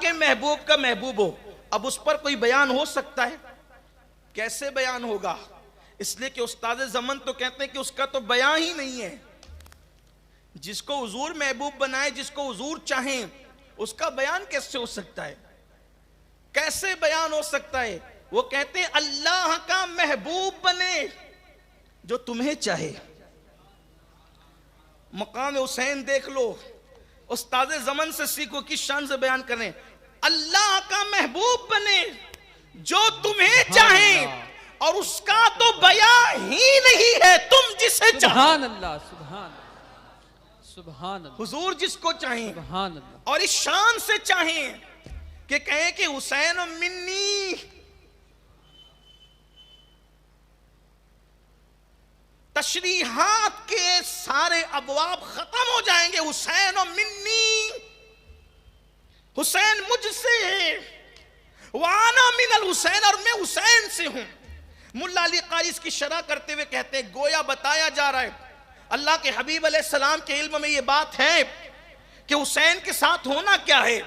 کے محبوب کا محبوب ہو. اب اس پر کوئی بیان ہو سکتا ہے؟ کیسے بیان ہوگا؟ اس لیے کہ استاد زمن تو کہتے ہیں کہ اس کا تو بیان ہی نہیں ہے. جس کو حضور محبوب بنائے، جس کو حضور چاہیں، اس کا بیان کیسے ہو سکتا ہے؟ کیسے بیان ہو سکتا ہے؟ وہ کہتے ہیں اللہ کا محبوب بنے جو تمہیں چاہے. مقام حسین دیکھ لو، استاد زمن سے سیکھو کس شان سے بیان کریں. اللہ کا محبوب بنے جو تمہیں چاہے، اور اس کا تو بیان ہی نہیں ہے، تم جسے چاہو. سبحان اللہ، سبحان اللہ، سبحان اللہ. حضور جس کو چاہیں سبحان اللہ. اور اس شان سے چاہیں کہ کہیں کہ حسین منی، تشریحات کے سارے ابواب ختم ہو جائیں گے. حسین منی، حسین مجھ سے ہے، وانا من الحسین، اور میں حسین سے ہوں. ملا علی قاری اس کی شرح کرتے ہوئے کہتے ہیں گویا بتایا جا رہا ہے اللہ کے حبیب علیہ السلام کے علم میں یہ بات ہے کہ حسین کے ساتھ ہونا کیا ہے.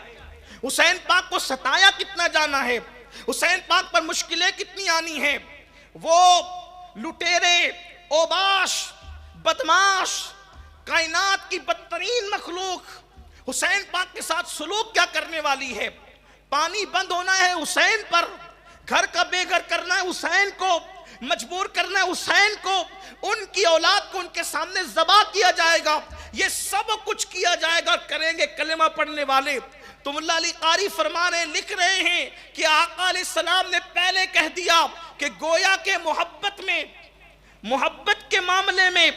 حسین پاک کو ستایا کتنا جانا ہے، حسین پاک پر مشکلیں کتنی آنی ہیں. وہ لٹیرے، اوباش، بدماش، کائنات کی بدترین مخلوق حسین پاک کے ساتھ سلوک کیا کرنے والی ہے. پانی بند ہونا ہے حسین پر، گھر کا بے گھر کرنا ہے حسین کو، مجبور کرنا ہے حسین کو، ان کی اولاد کو ان کے سامنے ذبح کیا جائے گا. یہ سب کچھ کیا جائے گا، کریں گے کلمہ پڑھنے والے. تو ملا علی قاری فرما رہے، لکھ رہے ہیں کہ آقا علیہ السلام نے پہلے کہہ دیا کہ گویا کہ محبت کے معاملے میں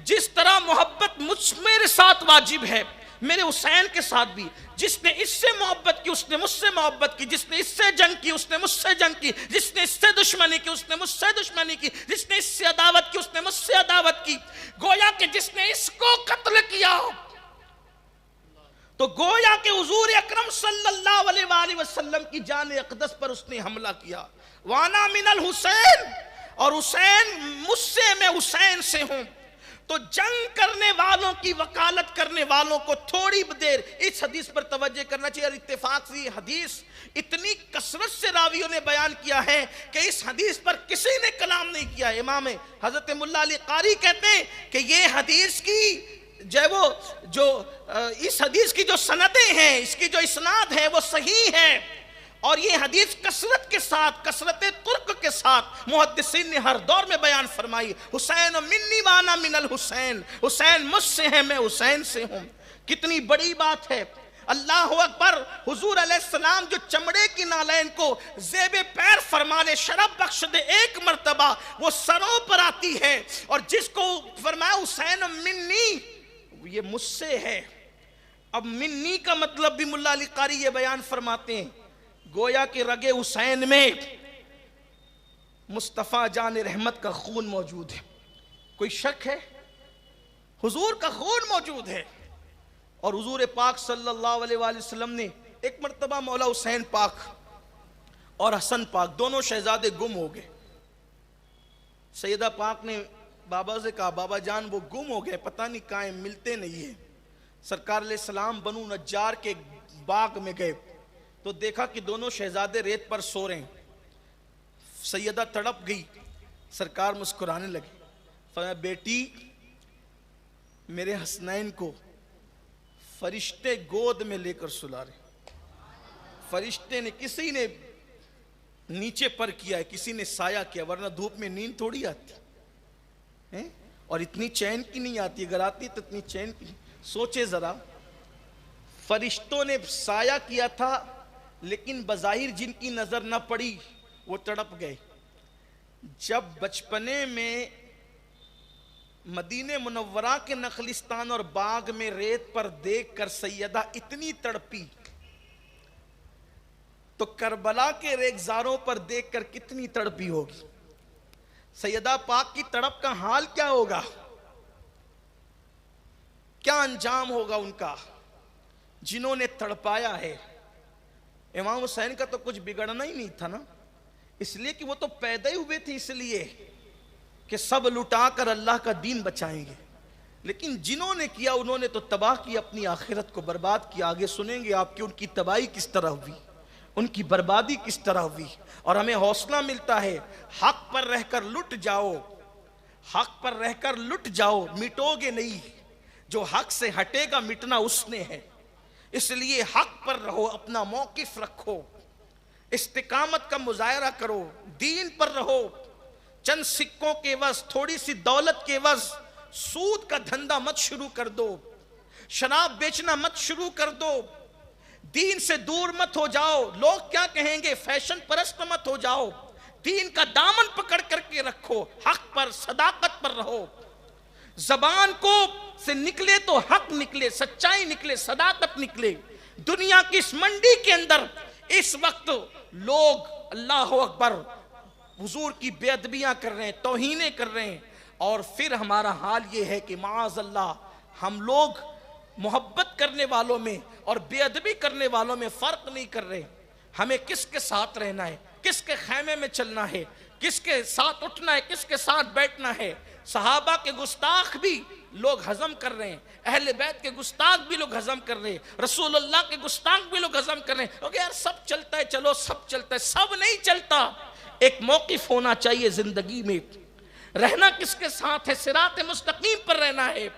جس طرح محبت میرے ساتھ واجب ہے، میرے حسین کے ساتھ بھی. جس نے اس سے محبت کی اس نے مجھ سے محبت کی، جس نے اس سے جنگ کی اس نے مجھ سے جنگ کی، جس نے اس سے دشمنی کی اس نے مجھ سے دشمنی کی، جس نے اس سے عداوت کی اس نے مجھ سے عداوت کی. گویا کہ جس نے اس کو قتل کیا تو گویا کہ حضور اکرم صلی اللہ علیہ وآلہ وسلم کی جان اقدس پر اس نے حملہ کیا. وانا من الحسین، اور حسین مجھ سے، میں حسین سے ہوں. تو جنگ کرنے والوں کی وکالت کرنے والوں کو تھوڑی دیر اس حدیث پر توجہ کرنا چاہیے. اور اتفاق سے یہ حدیث اتنی کثرت سے راویوں نے بیان کیا ہے کہ اس حدیث پر کسی نے کلام نہیں کیا. امام حضرت ملا علی قاری کہتے ہیں کہ یہ حدیث کی اس حدیث کی جو سندیں ہیں، اس کی جو اسناد ہے وہ صحیح ہے. اور یہ حدیث کثرت کے ساتھ، کثرت ترک کے ساتھ محدثین نے ہر دور میں بیان فرمائی. حسین منی وانا من الحسین، حسین مجھ سے ہے میں حسین سے ہوں. کتنی بڑی بات ہے. اللہ اکبر. حضور علیہ السلام جو چمڑے کی نالین کو زیب پیر فرمانے، شرف بخش دے ایک مرتبہ، وہ سروں پر آتی ہے. اور جس کو فرمایا حسین منی، یہ مجھ سے ہے. اب منی کا مطلب بھی ملا علی قاری یہ بیان فرماتے ہیں گویا کہ رگ حسین میں مصطفیٰ جان رحمت کا خون موجود ہے. کوئی شک ہے؟ حضور کا خون موجود ہے. اور حضور پاک صلی اللہ علیہ وآلہ وسلم نے ایک مرتبہ مولا حسین پاک اور حسن پاک دونوں شہزادے گم ہو گئے. سیدہ پاک نے بابا سے کہا بابا جان وہ گم ہو گئے، پتہ نہیں کہاں ملتے نہیں ہیں. سرکار علیہ السلام بنو نجار کے باغ میں گئے تو دیکھا کہ دونوں شہزادے ریت پر سو رہے ہیں. سیدہ تڑپ گئی. سرکار مسکرانے لگے. فرمایا بیٹی، میرے حسنین کو فرشتے گود میں لے کر سلا رہے. فرشتے نے، کسی نے نیچے پر کیا ہے، کسی نے سایہ کیا، ورنہ دھوپ میں نیند تھوڑی آتی اور اتنی چین کی نہیں آتی. اگر آتی تو اتنی چین کی. سوچے ذرا، فرشتوں نے سایہ کیا تھا لیکن بظاہر جن کی نظر نہ پڑی وہ تڑپ گئے. جب بچپنے میں مدینہ منورہ کے نخلستان اور باغ میں ریت پر دیکھ کر سیدہ اتنی تڑپی تو کربلا کے ریگزاروں پر دیکھ کر کتنی تڑپی ہوگی. سیدہ پاک کی تڑپ کا حال کیا ہوگا، کیا انجام ہوگا ان کا جنہوں نے تڑپایا ہے. امام حسین کا تو کچھ بگڑنا ہی نہیں تھا نا، اس لیے کہ وہ تو پیدا ہی ہوئے تھے اس لیے کہ سب لٹا کر اللہ کا دین بچائیں گے. لیکن جنہوں نے کیا انہوں نے تو تباہ کی، اپنی آخرت کو برباد کیا. آگے سنیں گے آپ کہ ان کی تباہی کس طرح ہوئی، ان کی بربادی کس طرح ہوئی. اور ہمیں حوصلہ ملتا ہے، حق پر رہ کر لٹ جاؤ، حق پر رہ کر لٹ جاؤ، مٹو گے نہیں. جو حق سے ہٹے گا مٹنا اس نے ہے. اس لیے حق پر رہو، اپنا موقف رکھو، استقامت کا مظاہرہ کرو، دین پر رہو. چند سکوں کے عوض، تھوڑی سی دولت کے عوض سود کا دھندا مت شروع کر دو، شراب بیچنا مت شروع کر دو، دین سے دور مت ہو جاؤ. لوگ کیا کہیں گے، فیشن پرست مت ہو جاؤ. دین کا دامن پکڑ کر کے رکھو، حق پر صداقت پر رہو. زبان کو سے نکلے تو حق نکلے، سچائی نکلے، صداقت نکلے. دنیا کی اس منڈی کے اندر اس وقت لوگ اللہ اکبر حضور کی بے ادبیاں کر رہے ہیں، توہینیں کر رہے ہیں. اور پھر ہمارا حال یہ ہے کہ معاذ اللہ ہم لوگ محبت کرنے والوں میں اور بے ادبی کرنے والوں میں فرق نہیں کر رہے. ہمیں کس کے ساتھ رہنا ہے، کس کے خیمے میں چلنا ہے، کس کے ساتھ اٹھنا ہے، کس کے ساتھ بیٹھنا ہے. صحابہ کے گستاخ بھی لوگ ہضم کر رہے ہیں، اہل بیت کے گستاخ بھی لوگ ہضم کر رہے ہیں، رسول اللہ کے گستاخ بھی لوگ ہضم کر رہے ہیں. کیونکہ یار سب چلتا ہے، چلو سب چلتا ہے. سب نہیں چلتا. ایک موقف ہونا چاہیے زندگی میں. رہنا کس کے ساتھ ہے؟ صراط مستقیم پر رہنا ہے.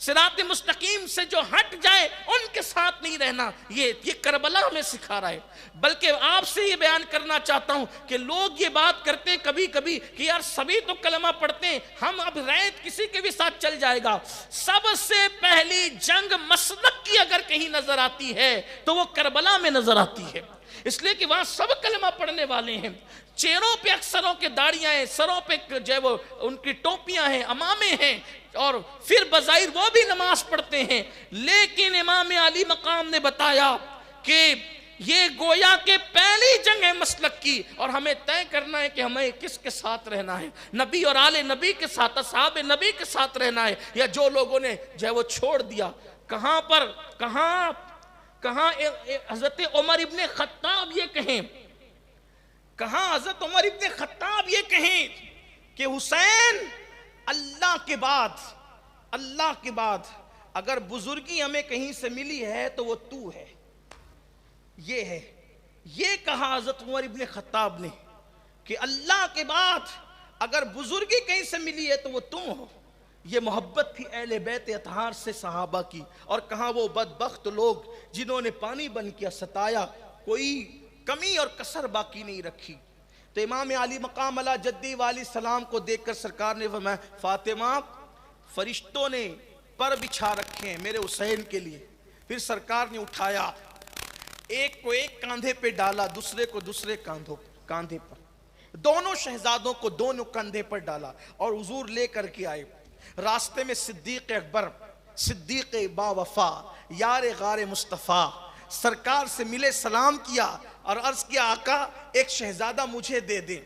صراط مستقیم سے جو ہٹ جائے ان کے ساتھ نہیں رہنا. یہ کربلا ہمیں سکھا رہا ہے. بلکہ آپ سے یہ بیان کرنا چاہتا ہوں کہ لوگ یہ بات کرتے ہیں کبھی کبھی کہ یار سبھی تو کلمہ پڑھتے ہیں، ہم اب ریت کسی کے بھی ساتھ چل جائے گا. سب سے پہلی جنگ مسلک کی اگر کہیں نظر آتی ہے تو وہ کربلا میں نظر آتی ہے. اس لیے کہ وہاں سب کلمہ پڑھنے والے ہیں. چہروں پہ اکثروں کے داڑیاں ہیں، سروں پہ جو ہے وہ ان کی ٹوپیاں ہیں، امامے ہیں، اور پھر بظاہر وہ بھی نماز پڑھتے ہیں. لیکن امام علی مقام نے بتایا کہ یہ گویا کہ پہلی جنگ ہے مسلک کی، اور ہمیں طے کرنا ہے کہ ہمیں کس کے ساتھ رہنا ہے. نبی اور آل نبی کے ساتھ، اصحاب نبی کے ساتھ رہنا ہے، یا جو لوگوں نے جو ہے وہ چھوڑ دیا. کہاں پر کہاں حضرت عمر ابن خطاب یہ کہیں، کہاں حضرت عمر ابن خطاب یہ کہیں کہ حسین اللہ کے بعد اگر بزرگی ہمیں کہیں سے ملی ہے تو وہ تو ہے. یہ ہے، یہ کہا حضرت عمر ابن خطاب نے کہ اللہ کے بعد اگر بزرگی کہیں سے ملی ہے تو وہ تم ہو. یہ محبت تھی اہل بیت اطہار سے صحابہ کی. اور کہاں وہ بدبخت لوگ جنہوں نے پانی بن کیا ستایا، کوئی کمی اور کسر باقی نہیں رکھی. تو امام علی مقام علی جدی والی سلام کو دیکھ کر سرکار نے فرمایا، فاطمہ فرشتوں نے پر بچھا رکھے ہیں میرے حسین کے لیے. پھر سرکار نے اٹھایا، ایک کو ایک کاندھے پہ ڈالا، دوسرے کو دوسرے کاندھے پر، دونوں شہزادوں کو دونوں کاندھے پر ڈالا اور حضور لے کر کے آئے. راستے میں صدیق اکبر، صدیق با وفا، یار غار مصطفیٰ سرکار سے ملے، سلام کیا اور عرض کیا آقا ایک شہزادہ مجھے دے دیں،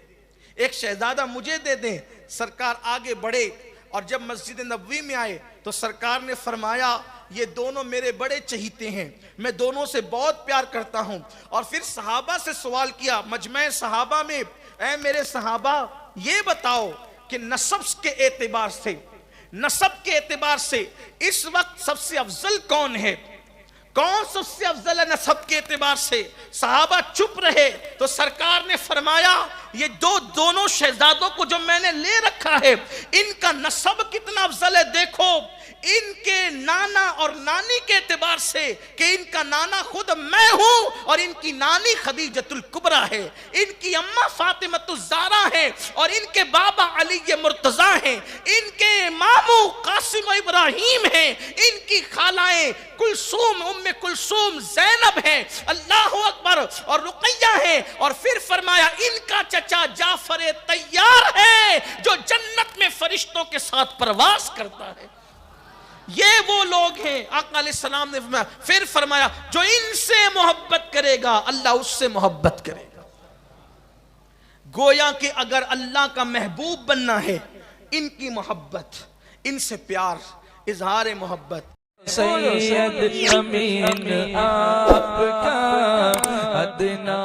ایک شہزادہ مجھے دے دیں. سرکار آگے بڑھے اور جب مسجد نبوی میں آئے تو سرکار نے فرمایا یہ دونوں میرے بڑے چہیتے ہیں، میں دونوں سے بہت پیار کرتا ہوں. اور پھر صحابہ سے سوال کیا مجمع صحابہ میں، اے میرے صحابہ یہ بتاؤ کہ نسب کے اعتبار سے اس وقت سب سے افضل کون ہے؟ کون سب سے افضل ہے نسب کے اعتبار سے؟ صحابہ چپ رہے تو سرکار نے فرمایا یہ دونوں شہزادوں کو جو میں نے لے رکھا ہے ان کا نسب کتنا افضل ہے. دیکھو ان کے نانا اور نانی کے اعتبار سے کہ ان کا نانا خود میں ہوں اور ان کی نانی خدیجۃ الکبریٰ ہے، ان کی اماں فاطمۃ الزہرا ہے اور ان کے بابا علی مرتضیٰ ہیں، ان کے ماموں قاسم و ابراہیم ہیں، ان کی خالائیں کلثوم ام کلثوم زینب ہیں، اللہ اکبر، اور رقیہ ہیں. اور پھر فرمایا ان کا چچا جعفر طیار ہے جو جنت میں فرشتوں کے ساتھ پرواز کرتا ہے. یہ وہ لوگ ہیں آقا علیہ السلام نے فرمایا. پھر فرمایا جو ان سے محبت کرے گا اللہ اس سے محبت کرے گا. گویا کہ اگر اللہ کا محبوب بننا ہے ان کی محبت، ان سے پیار، اظہار محبت. سید امین آپ کا ادنا